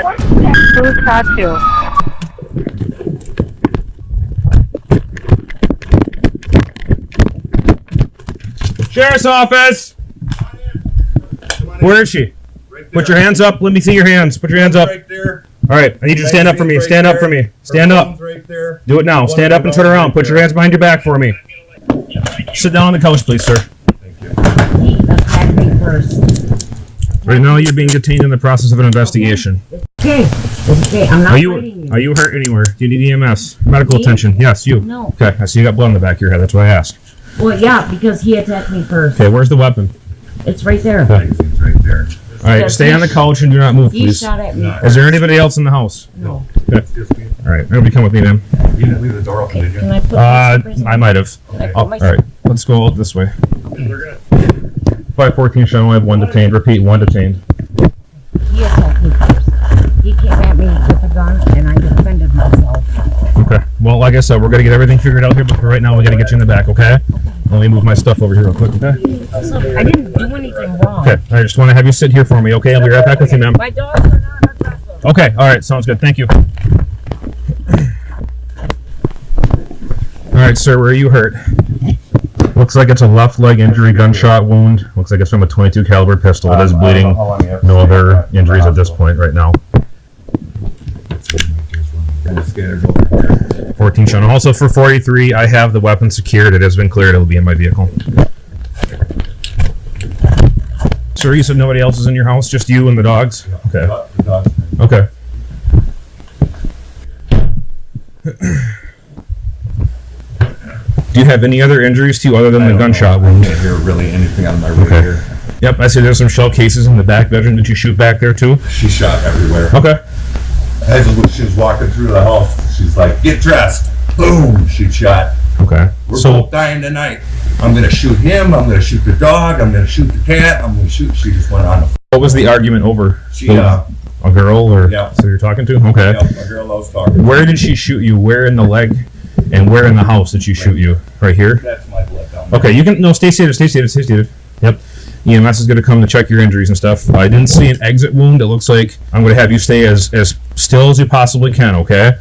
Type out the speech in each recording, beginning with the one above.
Who's tattoo? Sheriff's office! Where is she? Right Put your hands up. Let me see your hands. Put your hands up. Right there. All right. I need you to stand up for me. Stand up for me. Stand up. Right there. Do it now. Stand up and turn around. Put your hands behind your back for me. Sit down on the couch, please, sir. Thank you. Right now, you're being detained in the process of an investigation. Okay, it's okay. I'm not fighting you. Are you hurt anywhere? Do you need EMS? Medical attention? Yes, you. No. Okay. I see you got blood on the back of your head. That's why I asked. Well, yeah, because he attacked me first. Okay. Where's the weapon? It's right there. Magazine's right there. All right. Stay on the couch and do not move, He please. shot at me. Is there anybody else in the house? No. Okay. All right. Everybody come with me, ma'am. You didn't leave the door open, did you? Can I put my slippers on? I might have. Can I put Oh, my all right. Let's go this way. 514 Sean, we have one detained. Repeat, one detained. He attacked me first. He came at me with a gun, and I defended myself. Okay. Well, like I said, we're going to get everything figured out here, but for right now, we got to get you in the back, okay? Let me move my stuff over here real quick, okay? So I didn't do anything wrong. Okay. I just want to have you sit here for me, okay? I'll be right back with you, ma'am. My dogs are not aggressive. Okay. All right. Sounds good. Thank you. All right, sir. Where are you hurt? Looks like it's a left leg injury, gunshot wound. Looks like it's from a .22 caliber pistol. It is bleeding. No other injuries at this point right now. 14 Sean. Also for 43, I have the weapon secured. It has been cleared. It will be in my vehicle. Sir, you said nobody else is in your house, just you and the dogs? Okay. Okay. Do you have any other injuries to you other than the gunshot wound? I can't hear really anything on my right ear. Yep, I see there's some shell cases in the back bedroom. Did you shoot back there too? She shot everywhere. Okay. As she was walking through the house, she's like, "Get dressed!" Boom! She shot. Okay. We're both dying tonight. I'm gonna shoot him. I'm gonna shoot the dog. I'm gonna shoot the cat. I'm gonna shoot. She just went on. What was the argument over? She, a girl or Yeah. so you're talking to? Okay. a girl I was talking to. Where did she shoot you? Where in the leg? And where in the house did she shoot you? Right here? That's my blood down there. Okay, you can stay seated. Yep. EMS is going to come to check your injuries and stuff. I didn't see an exit wound. It looks like I'm going to have you stay as still as you possibly can, okay?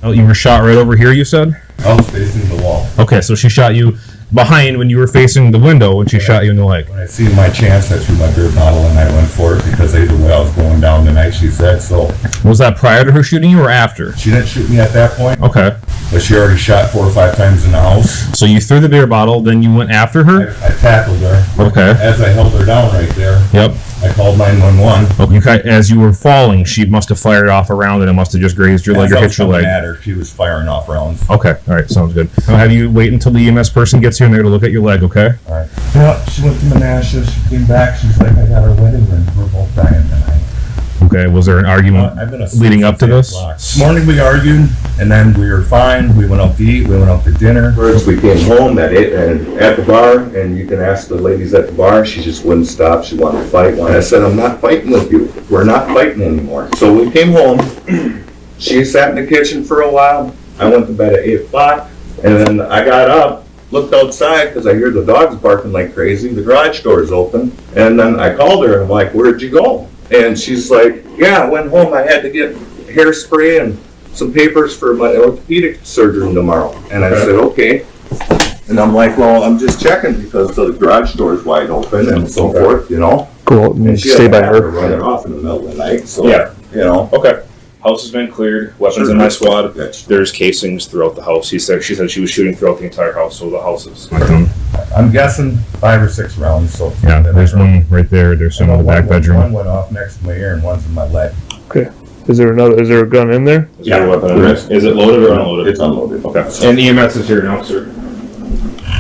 Oh, you were shot right over here, you said? I was facing the wall. Okay, so she shot you behind when you were facing the window when she shot you in the leg. When I seen my chance, I threw my beer bottle and I went for it because either way I was going down tonight, she said. So Was that prior to her shooting you or after? she didn't shoot me at that point, Okay. but she already shot 4 or 5 times in the house. So you threw the beer bottle, then you went after her? I tackled her. Okay. As I held her down right there, Yep. I called 911. Okay, as you were falling, she must have fired off a round and it must have just grazed your leg As or I hit was your coming leg. at her, she was firing off rounds. Okay, all right, sounds good. I'll have you wait until the EMS person gets here and they're going to look at your leg, okay? All right. Yeah, she went to Menasha. She came back. She's like, I got her wedding ring. We're both dying tonight. Okay, was there an argument I've been leading up to this? This morning we argued, and then we were fine. We went out to eat. We went out to dinner. First, we came home at the bar, and you can ask the ladies at the bar. She just wouldn't stop. She wanted to fight. And I said, I'm not fighting with you. We're not fighting anymore. So we came home. She sat in the kitchen for a while. I went to bed at 8 o'clock, and then I got up, looked outside because I hear the dogs barking like crazy. The garage door is open, and then I called her, and I'm like, where'd you go? And she's like, yeah, I went home. I had to get hairspray and some papers for my orthopedic surgery tomorrow. And I said, okay. And I'm like, well, I'm just checking because the garage door is wide open and so forth, you know. Go out and she stay by had to her. run it off in the middle of the night. So, Yeah. you know. Okay. House has been cleared. Weapons Sure. in my squad. That's- There's casings throughout the house. She said she was shooting throughout the entire house, so the house is. I'm guessing 5 or 6 rounds. So Yeah, there's one right there. There's some in the back One bedroom. went off next to my ear and one's in my leg. Okay. Is there a gun in there? Is there a weapon in this? Is it loaded or unloaded? It's unloaded. Okay. And EMS is here now, sir.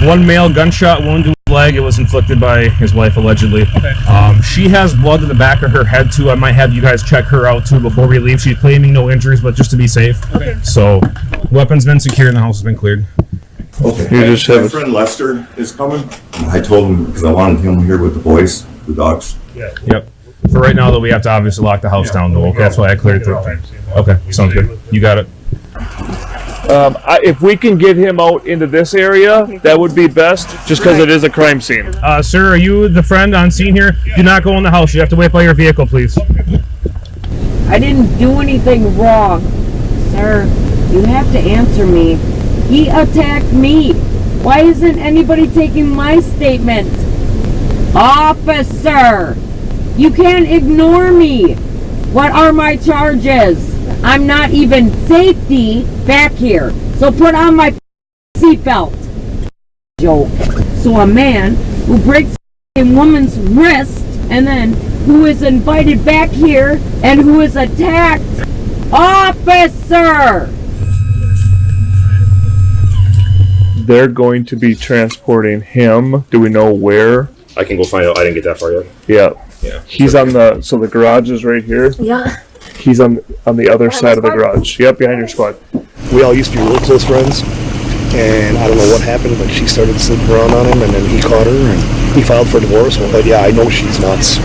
One male gunshot wound to his leg. It was inflicted by his wife, allegedly. Okay. She has blood to the back of her head, too. I might have you guys check her out, too, before we leave. She's claiming no injuries, but just to be safe. Okay. So, weapons been secured and the house has been cleared. Okay. You just My have friend Lester is coming. I told him because I wanted him here with the boys, the dogs. Yep. For right now, though, we have to obviously lock the house down, though. Okay, that's why I cleared it through. Okay, sounds good. You got it. if we can get him out into this area, that would be best, just because it is a crime scene. Sir, are you the friend on scene here? Do not go in the house. You have to wait by your vehicle, please. I didn't do anything wrong. Sir, you have to answer me. He attacked me. Why isn't anybody taking my statement? Officer, you can't ignore me. What are my charges? I'm not even safety back here. So put on my seatbelt. Joke. So a man who breaks a woman's wrist and then who is invited back here and who is attacked. Officer! They're going to be transporting him. Do we know where? I can go find out. I didn't get that far yet. Yeah. Yeah. He's on the, so the garage is right here. Yeah. He's on the other side of the garage. Yep, behind your squad. We all used to be really close friends, and I don't know what happened, but she started sleeping around on him, and then he caught her, and he filed for divorce. But yeah, I know she's nuts.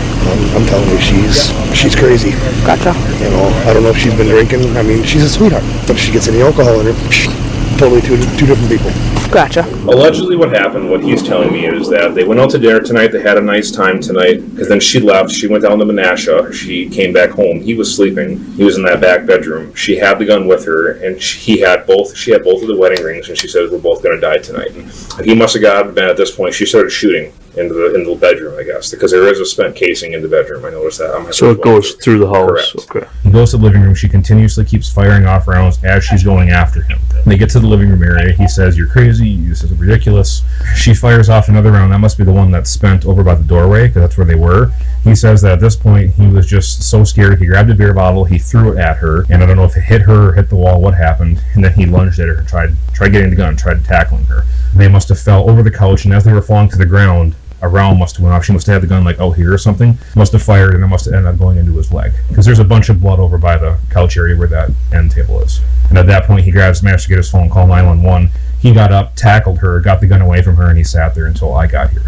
I'm telling you, she's crazy. Gotcha. You know, I don't know if she's been drinking. I mean, she's a sweetheart, but if she gets any alcohol in her, totally two different people. Gotcha. Allegedly what happened, what he's telling me is that they went out to dinner tonight, they had a nice time tonight, because then she left, she went down to Menasha, she came back home, he was sleeping, he was in that back bedroom, she had the gun with her, and she had both of the wedding rings, and she said, we're both going to die tonight. And he must have been at this point, she started shooting into the bedroom, I guess, because there is a spent casing in the bedroom, I noticed that. On my So it first goes walkthrough. through the house. Correct. Okay. He goes to the living room. She continuously keeps firing off rounds as she's going after him. They get to the living room area. He says, you're crazy. This is ridiculous. She fires off another round. That must be the one that's spent over by the doorway, because that's where they were. He says that at this point, he was just so scared. He grabbed a beer bottle. He threw it at her. And I don't know if it hit her or hit the wall, what happened. And then he lunged at her and tried getting the gun, tried tackling her. They must have fell over the couch. And as they were falling to the ground, a round must have went off. She must have had the gun like out here or something. Must have fired, and it must have ended up going into his leg. Because there's a bunch of blood over by the couch area where that end table is. And at that point, he managed to get his phone, call 911. He got up, tackled her, got the gun away from her, and he sat there until I got here.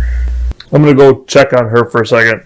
I'm going to go check on her for a second.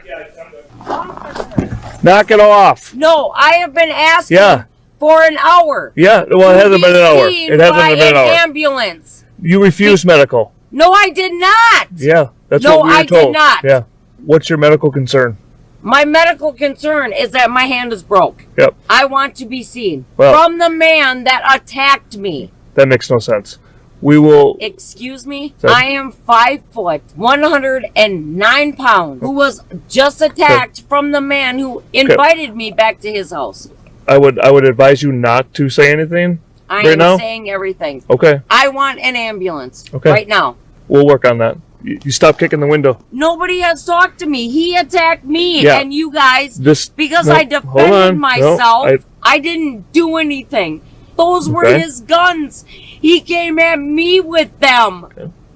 Knock it off. No, I have been asking Yeah. for an hour. Yeah, well, it hasn't been an hour. Seen It hasn't by been an hour. ambulance. You refused medical. No, I did not. Yeah, that's No, what we were I did told. not. Yeah. What's your medical concern? My medical concern is that my hand is broke. Yep. I want to be seen Well- from the man that attacked me. That makes no sense. We will. Excuse me? Sorry? I am 5 foot, 109 pounds, who was just attacked from the man who invited me back to his house. I would advise you not to say anything. I Right am now? saying everything. Okay, I want an ambulance Okay. right now. we'll work on that. You stop kicking the window. Nobody has talked to me. He attacked me Yeah. and you guys because No, I hold defended on. myself. No, I didn't do anything. Those were Okay. his guns. He came at me with them.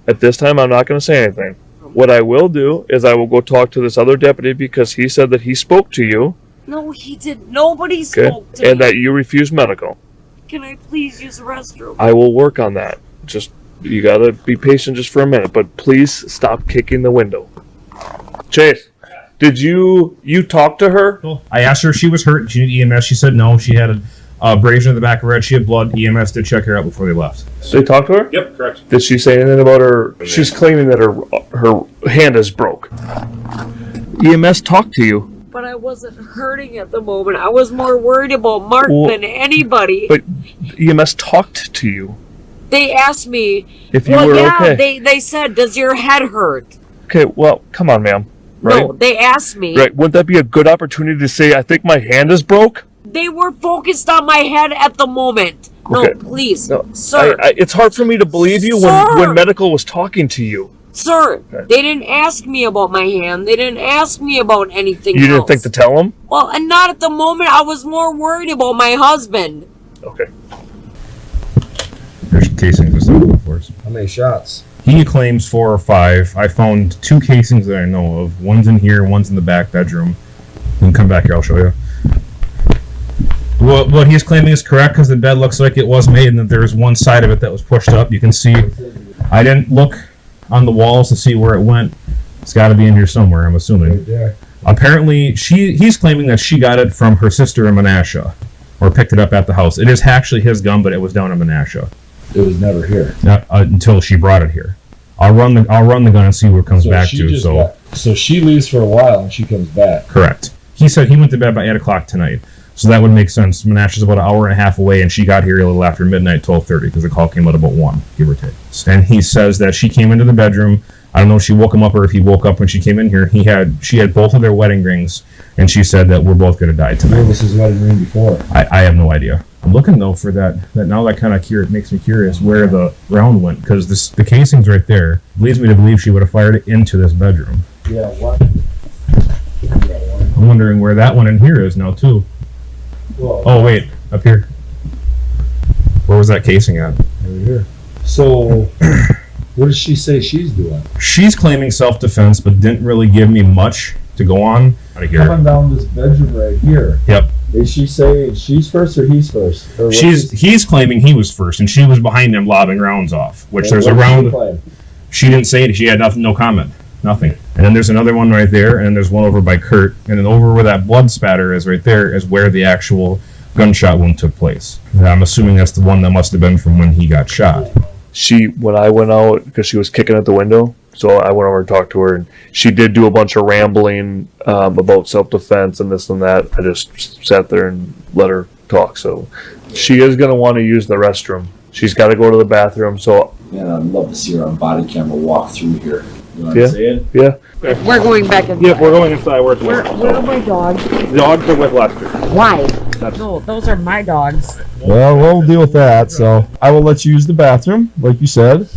At this time, I'm not going to say anything. What I will do is I will go talk to this other deputy because he said that he spoke to you, No, he did. Nobody okay, spoke to and me. that you refused medical. Can I please use the restroom? I will work on that. Just, you got to be patient just for a minute, but please stop kicking the window. Chase, did you talk to her? I asked her if she was hurt. She needed EMS. She said no. She had a abrasion in the back of her head. She had blood. EMS did check her out before they left. They talked to her? Yep, correct. Did she say anything about her? She's claiming that her hand is broke. EMS talked to you. But I wasn't hurting at the moment. I was more worried about Mark Well, than anybody. But EMS talked to you. They asked me, If you were okay. they said, does your head hurt? Okay, well, come on, ma'am. Right? No, they asked me. Right. Wouldn't that be a good opportunity to say, I think my hand is broke? They were focused on my head at the moment. No, Okay. please. No, Sir. it's hard for me to believe you Sir. when medical was talking to you. Sir, Okay. they didn't ask me about my hand. They didn't ask me about anything You didn't else. think to tell them? Well, and not at the moment. I was more worried about my husband. Okay. There's casings and stuff on the floors. How many shots? He claims 4 or 5. I found 2 casings that I know of. One's in here, one's in the back bedroom. You can come back here, I'll show you. What he's claiming is correct because the bed looks like it was made and that there's one side of it that was pushed up. You can see, I didn't look on the walls to see where it went. It's got to be in here somewhere, I'm assuming. Right there. Apparently, he's claiming that she got it from her sister in Menasha, or picked it up at the house. It is actually his gun, but it was down in Menasha. It was never here. Until she brought it here. I'll run the gun and see where it comes back to. So she leaves for a while and she comes back. Correct. He said he went to bed by 8 o'clock tonight. So that would make sense. Menasha's about an hour and a half away, and she got here a little after midnight, 12:30, because the call came out about 1, give or take. And he says that she came into the bedroom. I don't know if she woke him up or if he woke up when she came in here. She had both of their wedding rings, and she said that we're both going to die tonight. Where was his wedding ring before? I have no idea. I'm looking though for that now that kind of makes me curious where the round went, because the casing's right there. Leads me to believe she would have fired it into this bedroom. Yeah, what? I'm wondering where that one in here is now too. Well, Oh wait, up here. Where was that casing at? over here. So, what does she say she's doing? She's claiming self-defense, but didn't really give me much to go on. Out of here. Coming down this bedroom right here. Yep. Did she say she's first or he's first? Or what's He's claiming he was first, and she was behind him lobbing rounds off. Which there's a what did she round. claim? She didn't say it. She had nothing, no comment, nothing. And then there's another one right there, and then there's one over by Kurt, and then over where that blood spatter is right there is where the actual gunshot wound took place. And I'm assuming that's the one that must have been from when he got shot. When I went out, because she was kicking at the window, so I went over and talked to her, and she did do a bunch of rambling about self-defense and this and that. I just sat there and let her talk. So she is going to want to use the restroom. She's got to go to the bathroom. So Man, I'd love to see her on body camera walk through here. You know what Yeah. I'm saying? yeah, We're going back inside. Yep, we're going inside. Where are my dogs? The dogs are with Lester. Why? No, those are my dogs. Well, we'll deal with that. So, I will let you use the bathroom, like you said.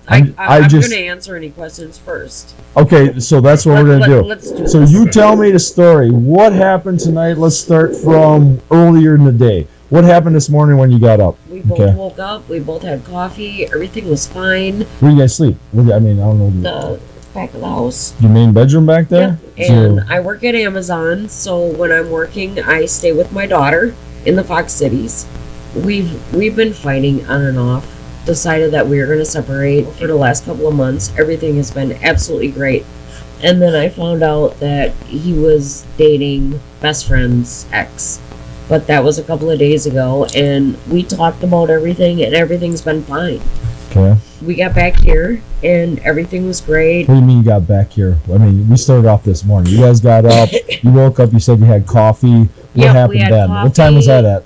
I'm just- going to answer any questions first. Okay, so that's what we're going to do. Let's do So this. you tell me the story. What happened tonight? Let's start from earlier in the day. What happened this morning when you got up? We both Okay. woke up. We both had coffee. Everything was fine. Where do you guys sleep? I don't know. The back of the house. Your main bedroom back there? Yep. And I work at Amazon, so when I'm working, I stay with my daughter in the Fox Cities. We've been fighting on and off. Decided that we were going to separate for the last couple of months. Everything has been absolutely great. And then I found out that he was dating best friend's ex. But that was a couple of days ago, and we talked about everything, and everything's been fine. Okay. We got back here, and everything was great. What do you mean you got back here? I mean, we started off this morning. You guys got up. You woke up. You said you had coffee. What Yep, happened we had then? coffee. What time was that at?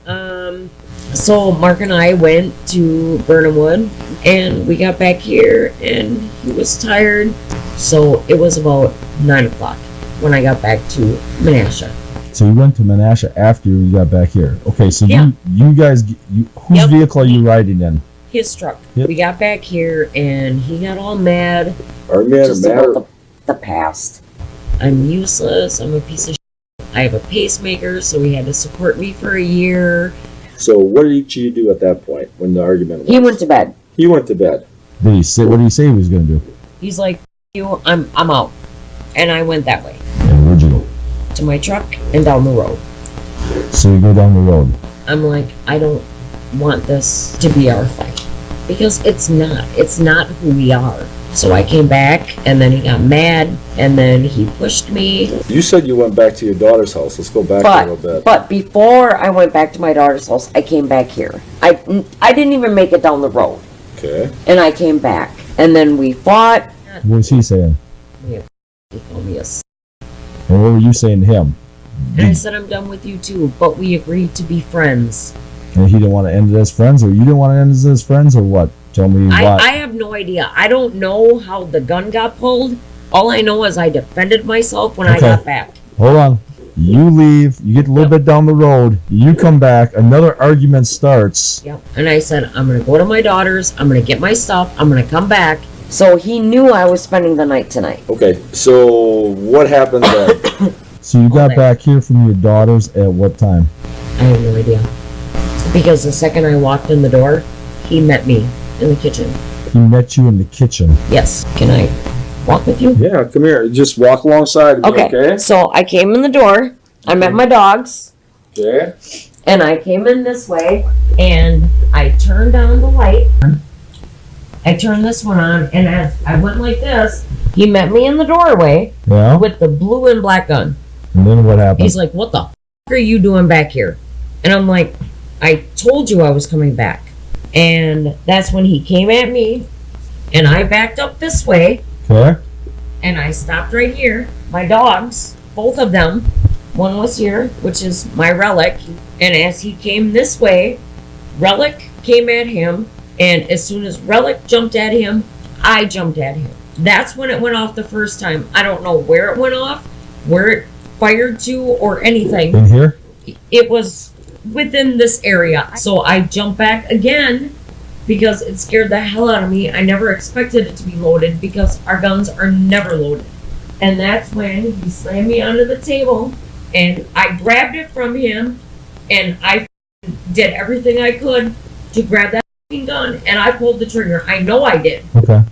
So Mark and I went to Burnhamwood, and we got back here, and he was tired. So it was about 9 o'clock when I got back to Menasha. So you went to Menasha after you got back here. Okay, so Yeah. you guys, whose Yep. vehicle are you riding in? His truck. Yep. We got back here, and he got all mad. Are man or Just matter? about the past. I'm useless. I'm a piece of shit. I have a pacemaker, so he had to support me for a year. So what did each of you do at that point when the argument was? He went to bed. He went to bed. Did he say? What did he say he was going to do? He's like, "You, I'm out," and I went that way Yeah, where'd you go? to my truck and down the road. So you go down the road. I'm like, I don't want this to be our fight because it's not. It's not who we are. So I came back, and then he got mad, and then he pushed me. You said you went back to your daughter's house. Let's go back a little bit. But before I went back to my daughter's house, I came back here. I didn't even make it down the road, Okay. and I came back, and then we fought. What was he saying? He called me a s- And what were you saying to him? and I said, I'm done with you too, but we agreed to be friends. And he didn't want to end it as friends, or you didn't want to end it as friends, or what? Tell me I what. have no idea. I don't know how the gun got pulled. All I know is I defended myself when I Okay. got back. Hold on. You leave. You get a little bit down the road. You come back. Another argument starts. Yep. And I said, I'm going to go to my daughter's. I'm going to get my stuff. I'm going to come back. So he knew I was spending the night tonight. Okay. So what happened then? So you got Okay. back here from your daughters at what time? I have no idea. Because the second I walked in the door, he met me in the kitchen. He met you in the kitchen. Yes. Can I walk with you? Yeah, come here. Just walk alongside of me, okay? So I came in the door. I met my dogs. Okay. And I came in this way. And I turned on the light. I turned this one on. And as I went like this, he met me in the doorway Yeah. with the blue and black gun. And then what happened? He's like, what the f*** are you doing back here? And I'm like, I told you I was coming back. And that's when he came at me. And I backed up this way. Okay. And I stopped right here. My dogs, both of them, One was here, which is my relic. And as he came this way, Relic came at him. And as soon as Relic jumped at him, I jumped at him. That's when it went off the first time. I don't know where it went off, where it fired to, or anything. In here? It was within this area. So I jumped back again because it scared the hell out of me. I never expected it to be loaded because our guns are never loaded. And that's when he slammed me onto the table and I grabbed it from him and I did everything I could to grab that gun and I pulled the trigger. I know I did. Okay.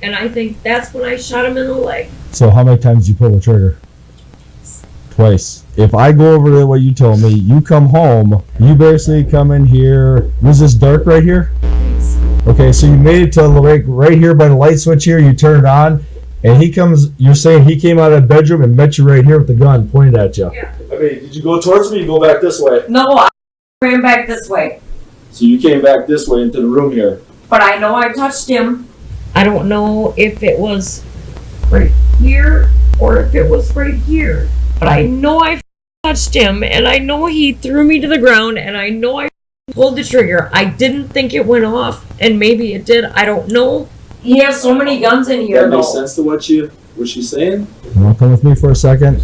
And I think that's when I shot him in the leg. So how many times did you pull the trigger? Twice. If I go over to what you told me, you come home, you basically come in here. Was this dark right here? Okay, so you made it to like right here by the light switch here, you turn it on, and he comes, you're saying he came out of the bedroom and met you right here with the gun pointed at you. Yeah. Okay, did you go towards me or you go back this way? No, I ran back this way. So you came back this way into the room here. But I know I touched him. I don't know if it was right here or if it was right here. But I know I touched him and I know he threw me to the ground and I know I pulled the trigger. I didn't think it went off and maybe it did. I don't know. He has so many guns in here. That makes though. sense to what she's saying? You want to come with me for a second?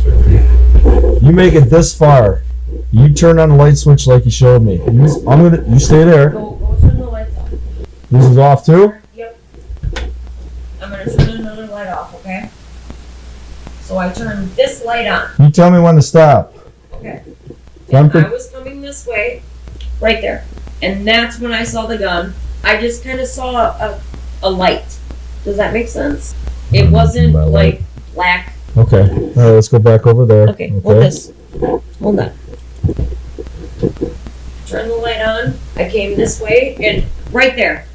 You make it this far. You turn on the light switch like you showed me. You stay there. Go turn the lights off. This is off too? Yep. I'm going to turn another light off, okay? So I turned this light on. You tell me when to stop. Okay. I'm And I was coming this way, right there. And that's when I saw the gun. I just kind of saw a light. Does that make sense? It wasn't By light. like black. Okay. All right, let's go back over there. Okay, hold this. Hold on. Turn the light on. I came this way, and right there.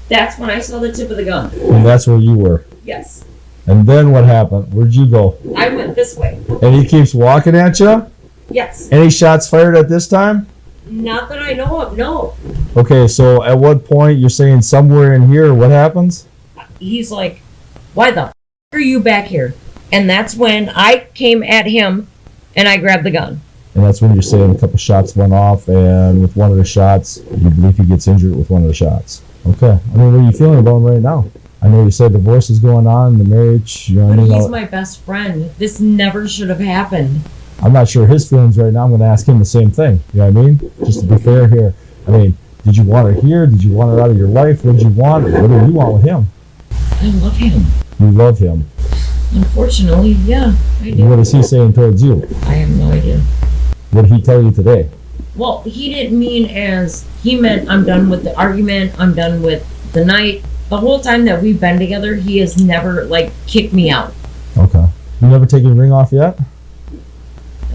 That's when I saw the tip of the gun. And that's where you were. Yes. And then what happened? Where'd you go? I went this way. And he keeps walking at you? Yes. Any shots fired at this time? Not that I know of, no. Okay, so at what point you're saying somewhere in here, what happens? He's like, why the f*** are you back here? And that's when I came at him, and I grabbed the gun. And that's when you're saying a couple shots went off, and with one of the shots, you believe he gets injured with one of the shots. Okay. I mean, what are you feeling about him right now? I know you said divorce is going on, the marriage, you know what I But mean? he's my best friend. This never should have happened. I'm not sure his feelings right now. I'm going to ask him the same thing. You know what I mean? Just to be fair here. I mean, did you want her here? Did you want her out of your life? What did you want? What do you want with him? I love him. You love him. Unfortunately, yeah, I do. What is he saying towards you? I have no idea. What did he tell you today? Well, he didn't mean as he meant I'm done with the argument, I'm done with the night. The whole time that we've been together, he has never, like, kicked me out. Okay. You never taken your ring off yet?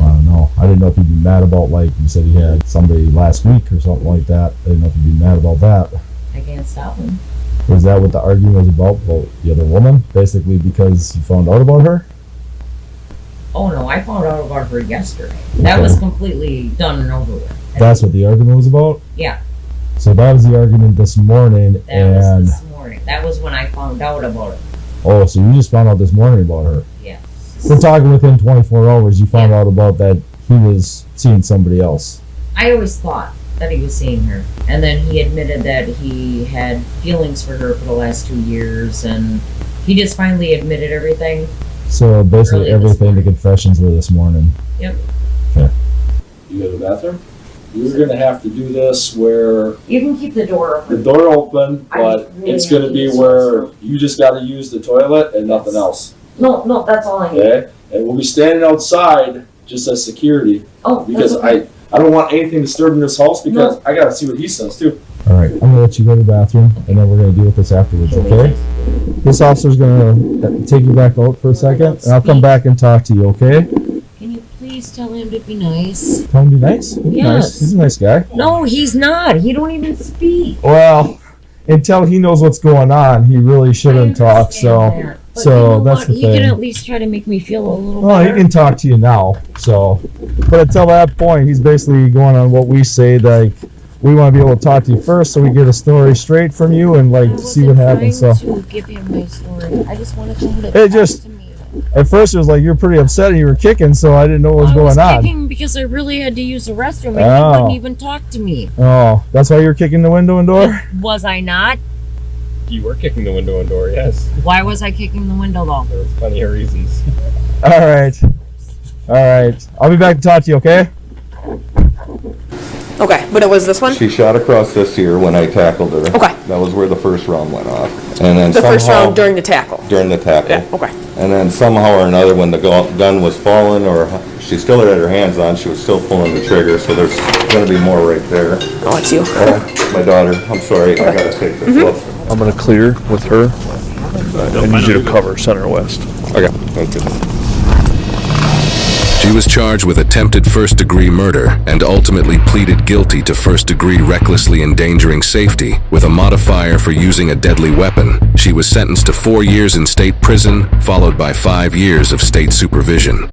I don't know. I didn't know if you'd be mad about, like, you said he had somebody last week or something like that. I didn't know if you'd be mad about that. I can't stop him. Was that what the argument was about the other woman? Basically because you found out about her? Oh, no, I found out about her yesterday. That was completely done and over with. That's what the argument was about? Yeah, So that was the argument this morning, that and was this morning. That was when I found out about it. oh, so you just found out this morning about her. Yes. We're talking within 24 hours. You found Yeah. out about that he was seeing somebody else. I always thought that he was seeing her. And then he admitted that he had feelings for her for the last 2 years. And he just finally admitted everything. So basically, Early this everything the morning. confessions were this morning. Yep. Okay. You go to the bathroom? You're gonna have to do this where You can keep the door the open. door open, I but really it's have gonna to be use the where restroom. you just gotta use the toilet and nothing else, No, that's all I need. okay? And we'll be standing outside just as security, Oh, because that's okay. I don't want anything disturbing this house, because I gotta see what he says too. All right, I'm gonna let you go to the bathroom, and then we're gonna deal with this afterwards. Okay? This officer's gonna take you back out for a second, and I'll come back and talk to you. Okay? Can you please tell him to be nice? Tell him to be nice. Be Yes. nice. He's a nice guy. No, he's not. He don't even speak. Well, until he knows what's going on, he really shouldn't talk. So, But so you know that's what? the He thing. can at least try to make me feel a little Well, he better. can talk to you now. So, but until that point, he's basically going on what we say. Like, we want to be able to talk to you first, so we get a story straight from you and I like see what wasn't happens. So, trying to give him my story. I just wanted him to It talk just- to me. at first it was like you were pretty upset and you were kicking, so I didn't know what was going I on. was kicking because I really had to use the restroom, and Oh. he wouldn't even talk to me. Oh, that's why you were kicking the window and door? Was I not? You were kicking the window and door, yes. Why was I kicking the window though? There was plenty of reasons. All right. All right. I'll be back to talk to you, okay? Okay, but it was this one? She shot across this here when I tackled her. Okay. That was where the first round went off. And then The first somehow- round during the tackle? During the tackle. Yeah, okay. And then somehow or another, when the gun was falling, or she still had her hands on, she was still pulling the trigger, so there's gonna be more right there. Oh, it's you. My daughter, I'm sorry, I gotta take this off. I'm gonna clear with her. I need you to cover center west. Okay, thank you. She was charged with attempted first-degree murder and ultimately pleaded guilty to first-degree recklessly endangering safety with a modifier for using a deadly weapon. She was sentenced to 4 years in state prison, followed by 5 years of state supervision.